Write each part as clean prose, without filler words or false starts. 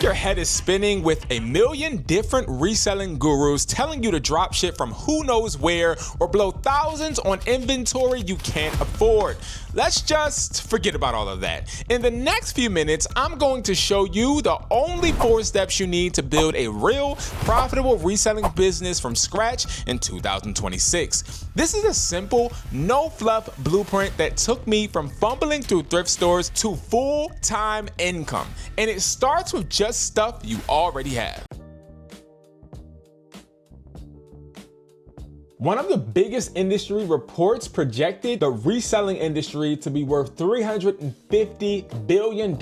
your head is spinning with a million different reselling gurus telling you to drop ship from who knows where or blow thousands on inventory you can't afford? Let's just forget about all of that. In the next few minutes, I'm going to show you the only 4 steps you need to build a real, profitable reselling business from scratch in 2026. This is a simple, no-fluff blueprint that took me from fumbling through thrift stores to full-time income. And it starts with just stuff you already have. One of the biggest industry reports projected the reselling industry to be worth $350 billion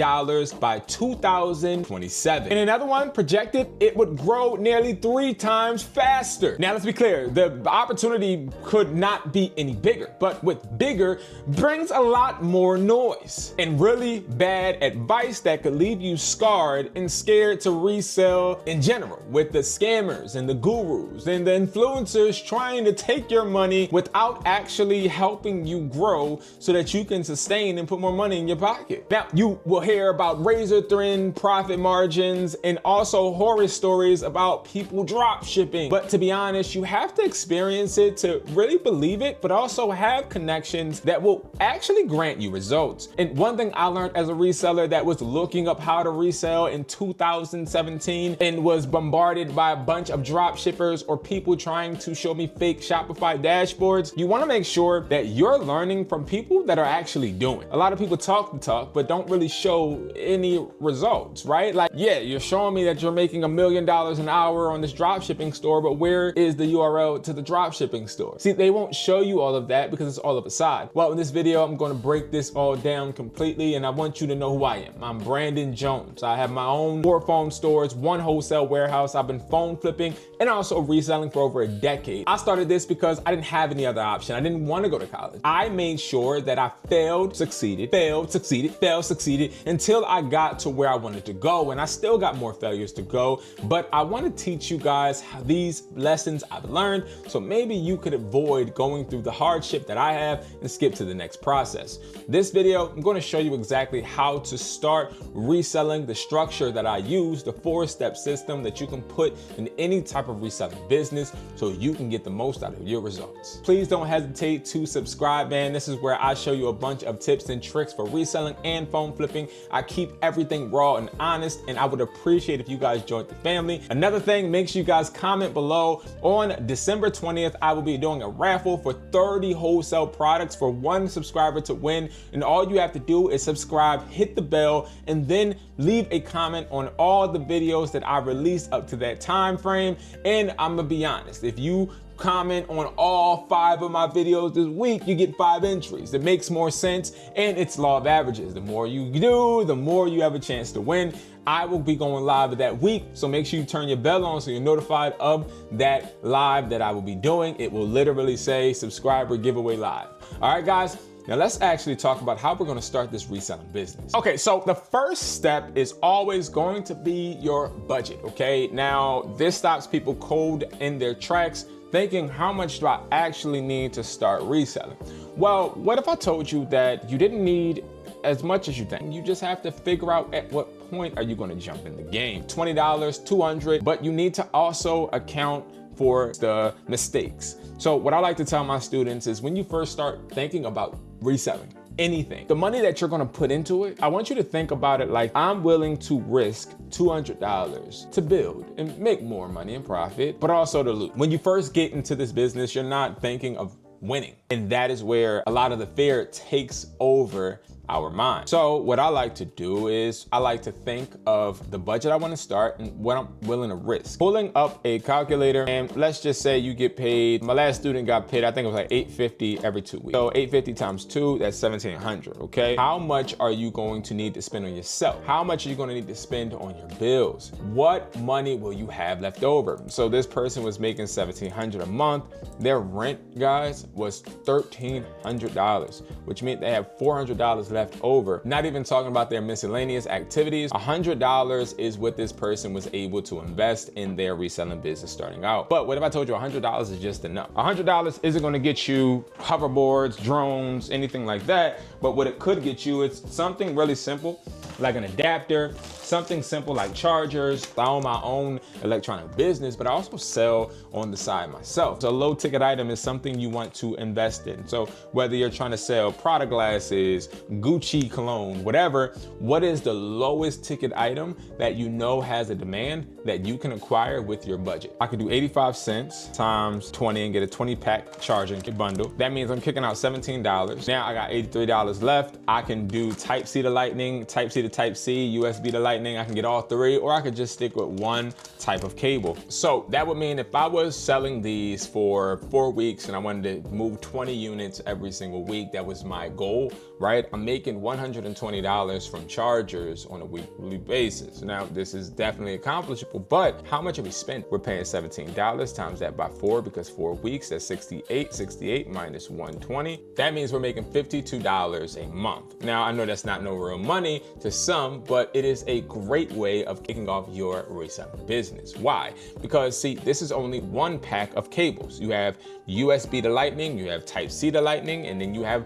by 2027. And another one projected it would grow nearly 3 times faster. Now let's be clear, the opportunity could not be any bigger, but with bigger brings a lot more noise and really bad advice that could leave you scarred and scared to resell in general, with the scammers and the gurus and the influencers trying to take your money without actually helping you grow so that you can sustain and put more money in your pocket. Now, you will hear about razor-thin profit margins and also horror stories about people drop shipping. But to be honest, you have to experience it to really believe it, but also have connections that will actually grant you results. And one thing I learned as a reseller that was looking up how to resell in 2017 and was bombarded by a bunch of drop shippers or people trying to show me fake Shopify dashboards, you want to make sure that you're learning from people that are actually doing. A lot of people talk the talk, but don't really show any results, right? Like, yeah, you're showing me that you're making $1 million an hour on this drop shipping store, but where is the URL to the drop shipping store? See, they won't show you all of that because it's all of a side. Well, in this video, I'm going to break this all down completely, and I want you to know who I am. I'm Brandon Jones. I have my own 4 phone stores, 1 wholesale warehouse. I've been phone flipping and also reselling for over a decade. I started this because I didn't have any other option. I didn't want to go to college. I made sure that I failed, succeeded, failed, succeeded, failed, succeeded until I got to where I wanted to go. And I still got more failures to go, but I want to teach you guys how these lessons I've learned so maybe you could avoid going through the hardship that I have and skip to the next process. This video, I'm going to show you exactly how to start reselling, the structure that I use, the 4-step system that you can put in any type of reselling business so you can get the most out of your results. Please don't hesitate to subscribe, man. This is where I show you a bunch of tips and tricks for reselling and phone flipping. I keep everything raw and honest, and I would appreciate if you guys joined the family. Another thing, make sure you guys comment below. On December 20th, I will be doing a raffle for 30 wholesale products for 1 subscriber to win. And all you have to do is subscribe, hit the bell, and then leave a comment on all the videos that I release up to that time frame. And I'm gonna be honest, if you comment on all 5 of my videos this week, you get 5 entries. It makes more sense, and it's law of averages. The more you do, the more you have a chance to win. I will be going live that week, so make sure you turn your bell on so you're notified of that live that I will be doing. It will literally say subscriber giveaway live. All right, guys. Now let's actually talk about how we're going to start this reselling business. Okay, so the first step is always going to be your budget, okay? Now, this stops people cold in their tracks thinking, how much do I actually need to start reselling? Well, what if I told you that you didn't need as much as you think? You just have to figure out at what point are you going to jump in the game. $20, $200, but you need to also account for the mistakes. So what I like to tell my students is when you first start thinking about reselling anything, the money that you're gonna put into it, I want you to think about it like I'm willing to risk $200 to build and make more money and profit, but also to lose. When you first get into this business, you're not thinking of winning. And that is where a lot of the fear takes over our mind. So what I like to do is I like to think of the budget I want to start and what I'm willing to risk. Pulling up a calculator, and let's just say you get paid, my last student got paid, I think it was like $850 every 2 weeks. So 850 times 2, that's $1,700, okay? How much are you going to need to spend on yourself? How much are you going to need to spend on your bills? What money will you have left over? So this person was making $1,700 a month. Their rent, guys, was $1,300, which meant they have $400 left over. Not even talking about their miscellaneous activities. $100 is what this person was able to invest in their reselling business starting out. But what if I told you $100 is just enough? $100 isn't going to get you hoverboards, drones, anything like that. But what it could get you is something really simple. like an adapter, something simple like chargers. I own my own electronic business, but I also sell on the side myself. So a low ticket item is something you want to invest in. So whether you're trying to sell Prada glasses, Gucci cologne, whatever, what is the lowest ticket item that you know has a demand that you can acquire with your budget? I could do 85 cents times 20 and get a 20 pack charging bundle. That means I'm kicking out $17. Now I got $83 left. I can do Type C to Lightning, Type C to Type C, USB to Lightning. I can get all three, or I could just stick with one type of cable. So that would mean if I was selling these for 4 weeks and I wanted to move 20 units every single week, that was my goal, right? I'm making $120 from chargers on a weekly basis. Now, this is definitely accomplishable, but how much are we spending? We're paying $17 times that by 4, because 4 weeks, that's 68 minus 120. That means we're making $52 a month. Now, I know that's not no real money to some, but it is a great way of kicking off your reselling business. Why? Because see, this is only one pack of cables. You have USB to Lightning, you have Type C to Lightning, and then you have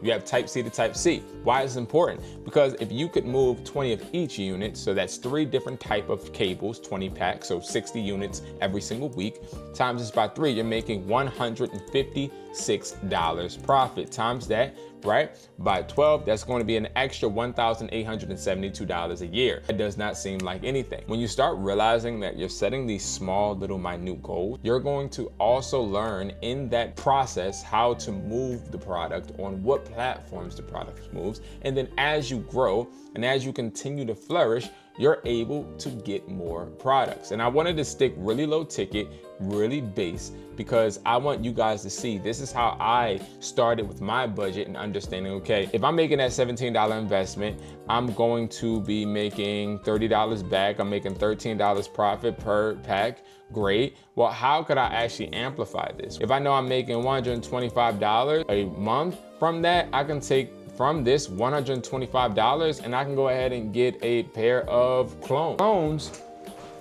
you have Type C to Type C. Why is it important? Because if you could move 20 of each unit, so that's 3 different type of cables, 20 packs, so 60 units every single week, times this by 3, you're making $156 profit. Times that, right, by 12, that's going to be an extra $1,872 a year. It does not seem like anything. When you start realizing that you're setting these small little minute goals, you're going to also learn in that process how to move the product, on what platforms the product moves. And then as you grow and as you continue to flourish, you're able to get more products. And I wanted to stick really low ticket, really base, because I want you guys to see this is how I started with my budget and understanding, okay, if I'm making that $17 investment, I'm going to be making $30 back. I'm making $13 profit per pack. Great. Well, how could I actually amplify this? If I know I'm making $125 a month from that, I can take from this $125 and I can go ahead and get a pair of clones.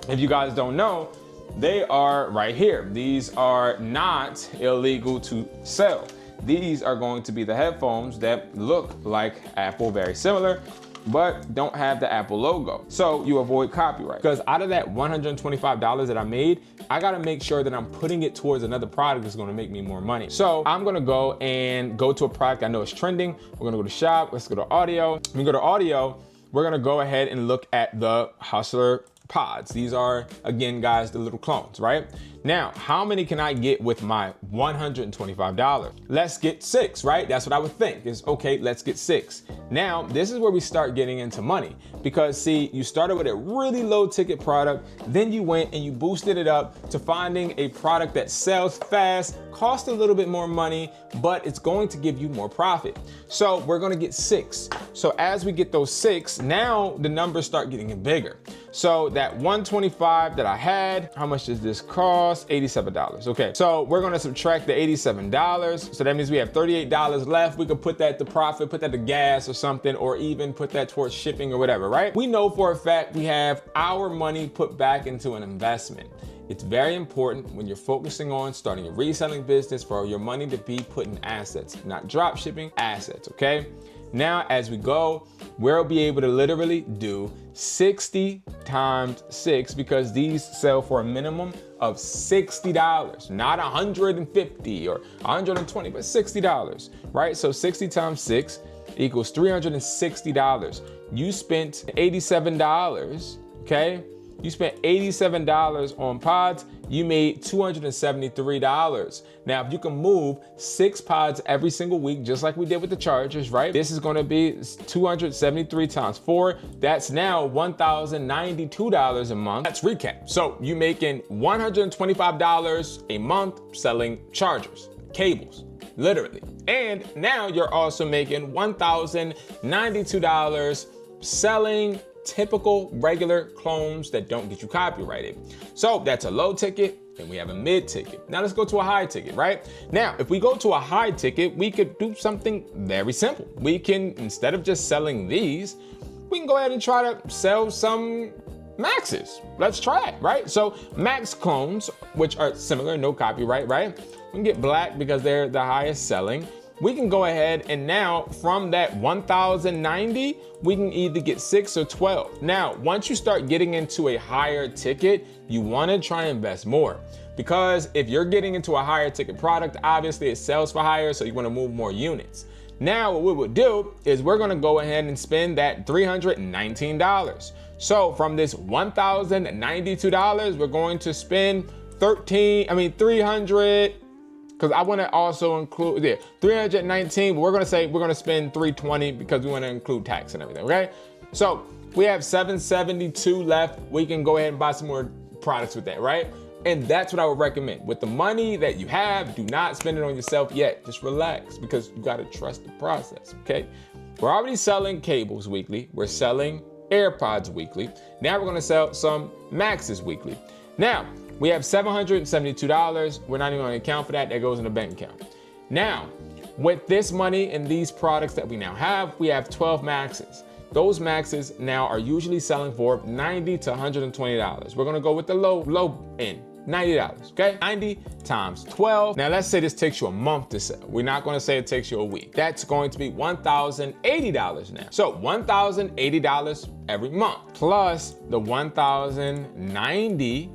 If you guys don't know, they are right here. These are not illegal to sell. These are going to be the headphones that look like Apple, very similar, but don't have the Apple logo. So you avoid copyright. Because out of that $125 that I made, I gotta make sure that I'm putting it towards another product that's gonna make me more money. So I'm gonna go to a product I know is trending. We're gonna go to shop, let's go to audio. When we go to audio, we're gonna go ahead and look at the Hustler pods. These are, again, guys, the little clones, right? Now, how many can I get with my $125? Let's get 6, right? That's what I would think is, okay, let's get 6. Now, this is where we start getting into money, because see, you started with a really low ticket product, then you went and you boosted it up to finding a product that sells fast, costs a little bit more money, but it's going to give you more profit. So we're gonna get 6. So as we get those 6, now the numbers start getting bigger. So that 125 that I had, how much does this cost? $87. Okay, so we're gonna subtract the $87. So that means we have $38 left. We could put that to profit, put that to gas or something, or even put that towards shipping or whatever, right? We know for a fact we have our money put back into an investment. It's very important when you're focusing on starting a reselling business for your money to be put in assets, not drop shipping, assets, okay? Now, as we go, we'll be able to literally do 60 times 6, because these sell for a minimum of $60, not $150 or $120, but $60, right? So 60 times 6 equals $360. You spent $87, okay? You spent $87 on pods, you made $273. Now, if you can move 6 pods every single week, just like we did with the chargers, right? This is gonna be 273 times 4. That's now $1,092 a month. Let's recap. So you making $125 a month selling chargers, cables, literally. And now you're also making $1,092 selling typical regular clones that don't get you copyrighted. So that's a low ticket, and we have a mid ticket. Now let's go to a high ticket, right? Now, if we go to a high ticket, we could do something very simple. We can, instead of just selling these, we can go ahead and try to sell some Maxes. Let's try it, right? So Max clones, which are similar, no copyright, right? We can get black because they're the highest selling. we can go ahead and now from that 1,090, we can either get 6 or 12. Now, once you start getting into a higher ticket, you wanna try and invest more. Because if you're getting into a higher ticket product, obviously it sells for higher, so you wanna move more units. Now, what we would do is we're gonna go ahead and spend that $319. So from this $1,092, we're going to spend 300, because I want to also include 319, but we're going to say we're going to spend 320 because we want to include tax and everything, okay? So we have 772 left. We can go ahead and buy some more products with that, right? And that's what I would recommend. With the money that you have, do not spend it on yourself yet. Just relax, because you got to trust the process, okay? We're already selling cables weekly. We're selling Earbuds weekly. Now we're going to sell some Maxes weekly. Now, we have $772. We're not even going to account for that. That goes in the bank account. Now, with this money and these products that we now have, we have 12 Maxes. Those Maxes now are usually selling for $90 to $120. We're going to go with the low end. $90, okay? 90 times 12. Now let's say this takes you a month to sell. We're not gonna say it takes you a week. That's going to be $1,080 now. So $1,080 every month, plus the $1,090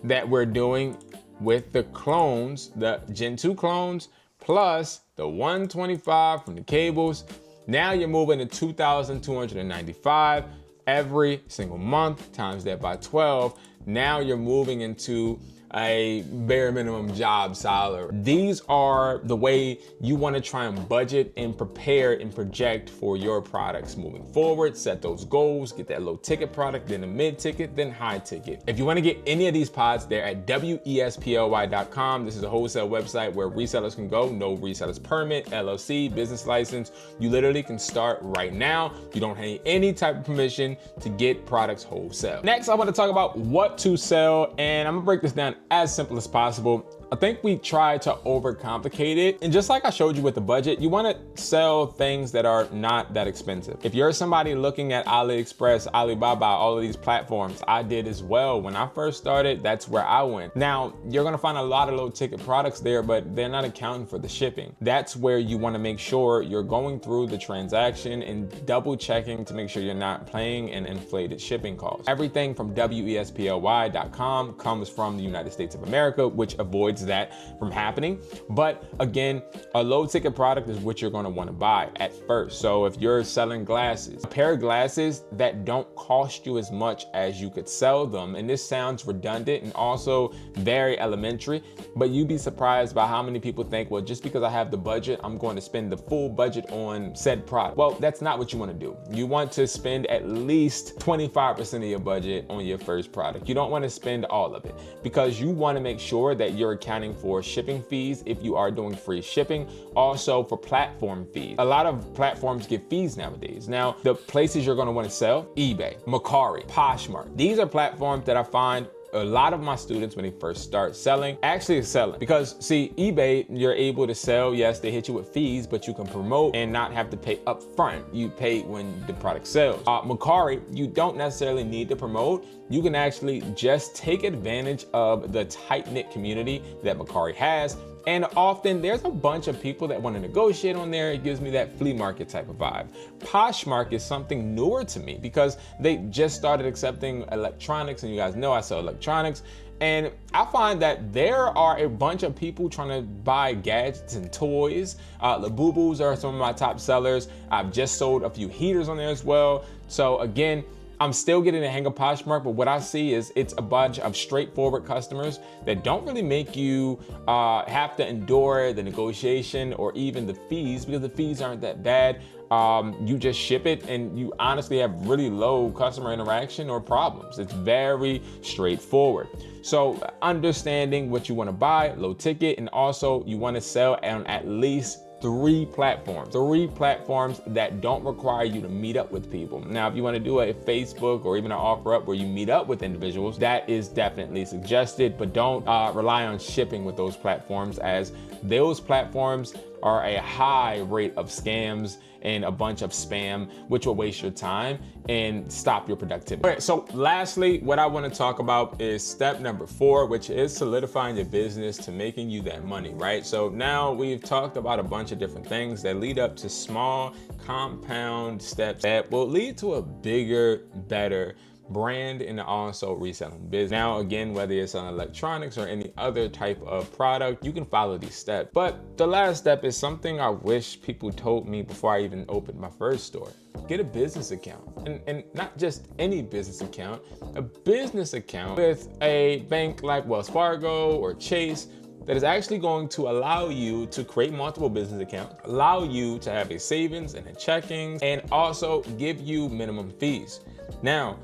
that we're doing with the clones, the Gen 2 clones, plus the 125 from the cables. Now you're moving to $2,295 every single month, times that by 12. Now you're moving into a bare minimum job salary. These are the way you want to try and budget and prepare and project for your products moving forward. Set those goals, get that low ticket product, then a mid ticket, then high ticket. If you want to get any of these pods, they're at wesply.com. This is a wholesale website where resellers can go. No resellers permit, LLC, business license. You literally can start right now. You don't need any type of permission to get products wholesale. Next, I want to talk about what to sell, and I'm gonna break this down as simple as possible. I think we try to overcomplicate it. And just like I showed you with the budget, you wanna sell things that are not that expensive. If you're somebody looking at AliExpress, Alibaba, all of these platforms, I did as well. When I first started, that's where I went. Now, you're gonna find a lot of low ticket products there, but they're not accounting for the shipping. That's where you wanna make sure you're going through the transaction and double checking to make sure you're not paying an inflated shipping cost. Everything from wesply.com comes from the United States of America, which avoids that from happening. But again, a low ticket product is what you're going to want to buy at first. So if you're selling glasses, a pair of glasses that don't cost you as much as you could sell them, and this sounds redundant and also very elementary, but you'd be surprised by how many people think, well, just because I have the budget, I'm going to spend the full budget on said product. Well, that's not what you want to do. You want to spend at least 25% of your budget on your first product. You don't want to spend all of it, because you want to make sure that you're accounting for shipping fees if you are doing free shipping, also for platform fees. A lot of platforms give fees nowadays. Now, the places you're going to want to sell: eBay, Mercari, Poshmark. These are platforms that I find a lot of my students, when they first start selling, actually is selling. Because see, eBay, you're able to sell. Yes, they hit you with fees, but you can promote and not have to pay up front. You pay when the product sells. Mercari, you don't necessarily need to promote. You can actually just take advantage of the tight-knit community that Mercari has. And often there's a bunch of people that want to negotiate on there. It gives me that flea market type of vibe. Poshmark is something newer to me because they just started accepting electronics, and you guys know I sell electronics. And I find that there are a bunch of people trying to buy gadgets and toys. The Boo-Boos are some of my top sellers. I've just sold a few heaters on there as well. So again, I'm still getting the hang of Poshmark, but what I see is it's a bunch of straightforward customers that don't really make you have to endure the negotiation or even the fees, because the fees aren't that bad. You just ship it and you honestly have really low customer interaction or problems. It's very straightforward. So understanding what you want to buy, low ticket, and also you want to sell on at least three platforms that don't require you to meet up with people. Now, if you want to do a Facebook or even an offer up where you meet up with individuals, that is definitely suggested, but don't rely on shipping with those platforms, as those platforms are a high rate of scams and a bunch of spam, which will waste your time and stop your productivity. All right, so lastly, what I want to talk about is step number 4, which is solidifying your business to making you that money, right? So now we've talked about a bunch of different things that lead up to small compound steps that will lead to a bigger, better brand and also reselling business. Now, again, whether it's on electronics or any other type of product, you can follow these steps. But the last step is something I wish people told me before I even opened my first store. Get a business account, and not just any business account, a business account with a bank like Wells Fargo or Chase that is actually going to allow you to create multiple business accounts, allow you to have a savings and a checking, and also give you minimum fees. Now,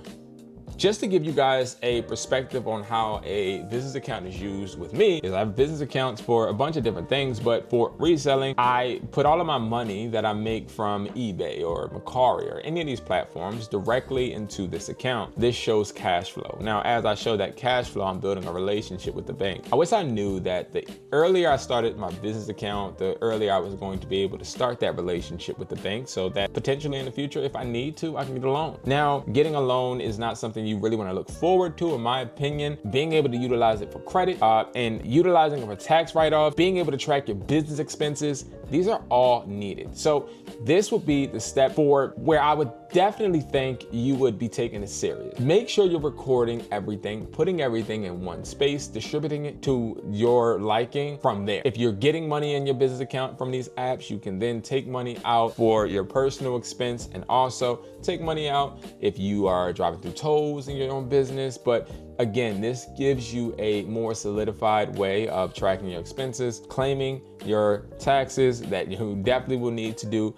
just to give you guys a perspective on how a business account is used with me, is I have business accounts for a bunch of different things, but for reselling, I put all of my money that I make from eBay or Mercari or any of these platforms directly into this account. This shows cash flow. Now, as I show that cash flow, I'm building a relationship with the bank. I wish I knew that the earlier I started my business account, the earlier I was going to be able to start that relationship with the bank, so that potentially in the future, if I need to, I can get a loan. Now, getting a loan is not something you really want to look forward to, in my opinion. Being able to utilize it for credit and utilizing it for tax write-off, being able to track your business expenses, these are all needed. So this would be the step 4 where I would definitely think you would be taking it serious. Make sure you're recording everything, putting everything in one space, distributing it to your liking from there. If you're getting money in your business account from these apps, you can then take money out for your personal expense and also take money out if you are driving through tolls in your own business. But again, this gives you a more solidified way of tracking your expenses, claiming your taxes that you definitely will need to do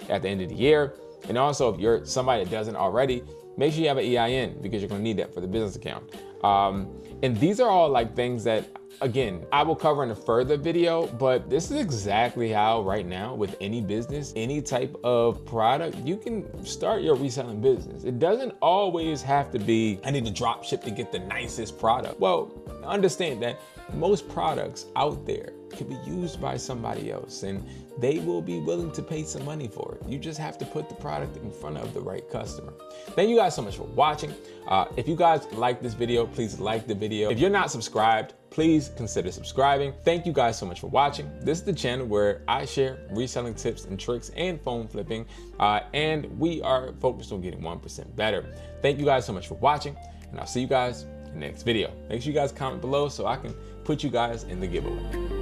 at the end of the year. And also, if you're somebody that doesn't already, make sure you have an EIN, because you're gonna need that for the business account. And these are all like things that, again, I will cover in a further video, but this is exactly how right now with any business, any type of product, you can start your reselling business. It doesn't always have to be, I need to drop ship to get the nicest product. Well, understand that most products out there can be used by somebody else and they will be willing to pay some money for it. You just have to put the product in front of the right customer. Thank you guys so much for watching. If you guys like this video, please like the video. If you're not subscribed, please consider subscribing. Thank you guys so much for watching. This is the channel where I share reselling tips and tricks and phone flipping, and we are focused on getting 1% better. Thank you guys so much for watching, and I'll see you guys in the next video. Make sure you guys comment below so I can put you guys in the giveaway.